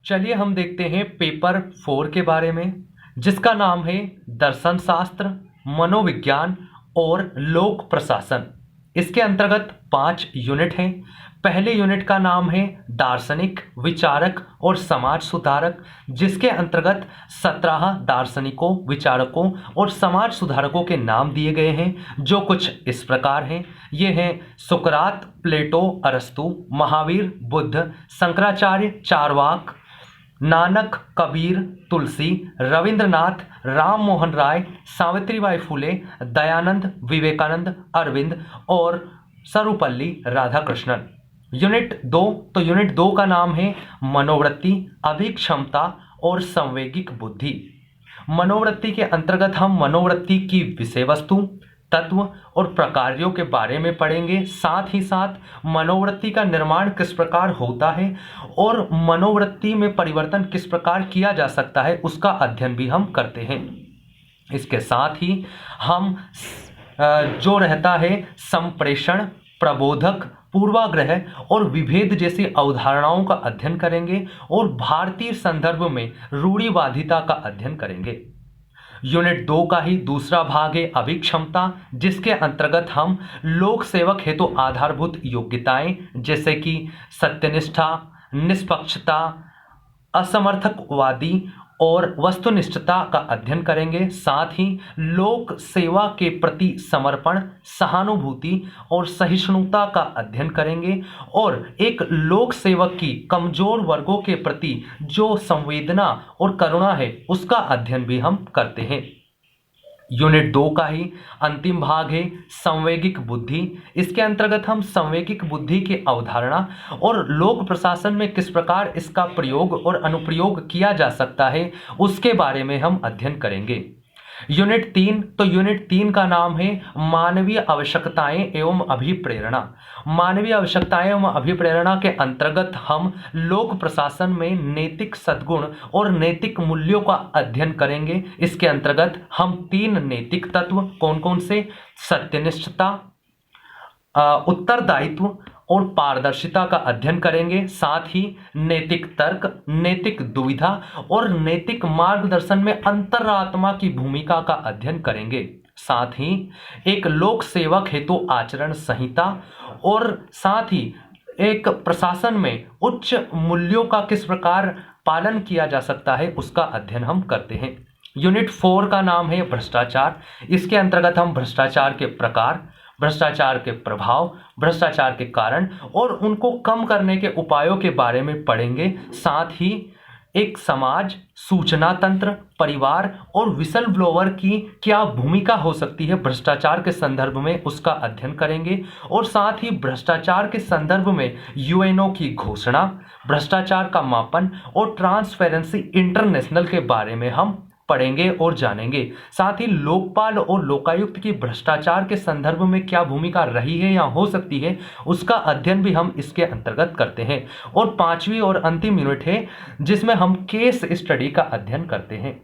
चलिए हम देखते हैं पेपर 4 के बारे में, जिसका नाम है दर्शन शास्त्र, मनोविज्ञान और लोक प्रशासन। इसके अंतर्गत 5 यूनिट हैं। पहले यूनिट का नाम है दार्शनिक, विचारक और समाज सुधारक, जिसके अंतर्गत 17 दार्शनिकों, विचारकों और समाज सुधारकों के नाम दिए गए हैं, जो कुछ इस प्रकार हैं। ये हैं सुकरात, प्लेटो, अरस्तु, महावीर, बुद्ध, शंकराचार्य, चारवाक, नानक, कबीर, तुलसी, रविंद्रनाथ, राम मोहन राय, सावित्रीबाई फुले, दयानंद, विवेकानंद, अरविंद और सर्वपल्ली राधाकृष्णन। यूनिट 2, तो यूनिट 2 का नाम है मनोवृत्ति, अभिक्षमता और संवेगिक बुद्धि। मनोवृत्ति के अंतर्गत हम मनोवृत्ति की विषय वस्तु, तत्व और प्रकार्यों के बारे में पढ़ेंगे। साथ ही साथ मनोवृत्ति का निर्माण किस प्रकार होता है और मनोवृत्ति में परिवर्तन किस प्रकार किया जा सकता है, उसका अध्ययन भी हम करते हैं। इसके साथ ही हम जो रहता है संप्रेषण, प्रबोधक, पूर्वाग्रह और विभेद जैसी अवधारणाओं का अध्ययन करेंगे और भारतीय संदर्भ में रूढ़िवादिता का अध्ययन करेंगे। यूनिट 2 का ही दूसरा भाग है अभिक्षमता, जिसके अंतर्गत हम लोक सेवक हेतु आधारभूत योग्यताएं जैसे कि सत्यनिष्ठा, निष्पक्षता, असमर्थकवादी और वस्तुनिष्ठता का अध्ययन करेंगे। साथ ही लोक सेवा के प्रति समर्पण, सहानुभूति और सहिष्णुता का अध्ययन करेंगे और एक लोक सेवक की कमजोर वर्गों के प्रति जो संवेदना और करुणा है, उसका अध्ययन भी हम करते हैं। यूनिट 2 का ही अंतिम भाग है संवेगिक बुद्धि। इसके अंतर्गत हम संवेगिक बुद्धि की अवधारणा और लोक प्रशासन में किस प्रकार इसका प्रयोग और अनुप्रयोग किया जा सकता है, उसके बारे में हम अध्ययन करेंगे। यूनिट 3, तो यूनिट 3 का नाम है मानवीय आवश्यकताएं एवं अभिप्रेरणा। मानवीय आवश्यकताएं एवं अभिप्रेरणा के अंतर्गत हम लोक प्रशासन में नैतिक सद्गुण और नैतिक मूल्यों का अध्ययन करेंगे। इसके अंतर्गत हम 3 नैतिक तत्व कौन कौन से, सत्यनिष्ठता, उत्तरदायित्व और पारदर्शिता का अध्ययन करेंगे। साथ ही नैतिक तर्क, नैतिक दुविधा और नैतिक मार्गदर्शन में अंतरात्मा की भूमिका का अध्ययन करेंगे। साथ ही एक लोक सेवक हेतु आचरण संहिता और साथ ही एक प्रशासन में उच्च मूल्यों का किस प्रकार पालन किया जा सकता है, उसका अध्ययन हम करते हैं। यूनिट 4 का नाम है भ्रष्टाचार। इसके अंतर्गत हम भ्रष्टाचार के प्रकार, भ्रष्टाचार के प्रभाव, भ्रष्टाचार के कारण और उनको कम करने के उपायों के बारे में पढ़ेंगे। साथ ही एक समाज, सूचना तंत्र, परिवार और विसल ब्लोअर की क्या भूमिका हो सकती है भ्रष्टाचार के संदर्भ में, उसका अध्ययन करेंगे। और साथ ही भ्रष्टाचार के संदर्भ में यूएनओ की घोषणा, भ्रष्टाचार का मापन और ट्रांसपेरेंसी इंटरनेशनल के बारे में हम पढ़ेंगे और जानेंगे। साथ ही लोकपाल और लोकायुक्त की भ्रष्टाचार के संदर्भ में क्या भूमिका रही है या हो सकती है, उसका अध्ययन भी हम इसके अंतर्गत करते हैं। और 5वीं और अंतिम यूनिट है जिसमें हम केस स्टडी का अध्ययन करते हैं।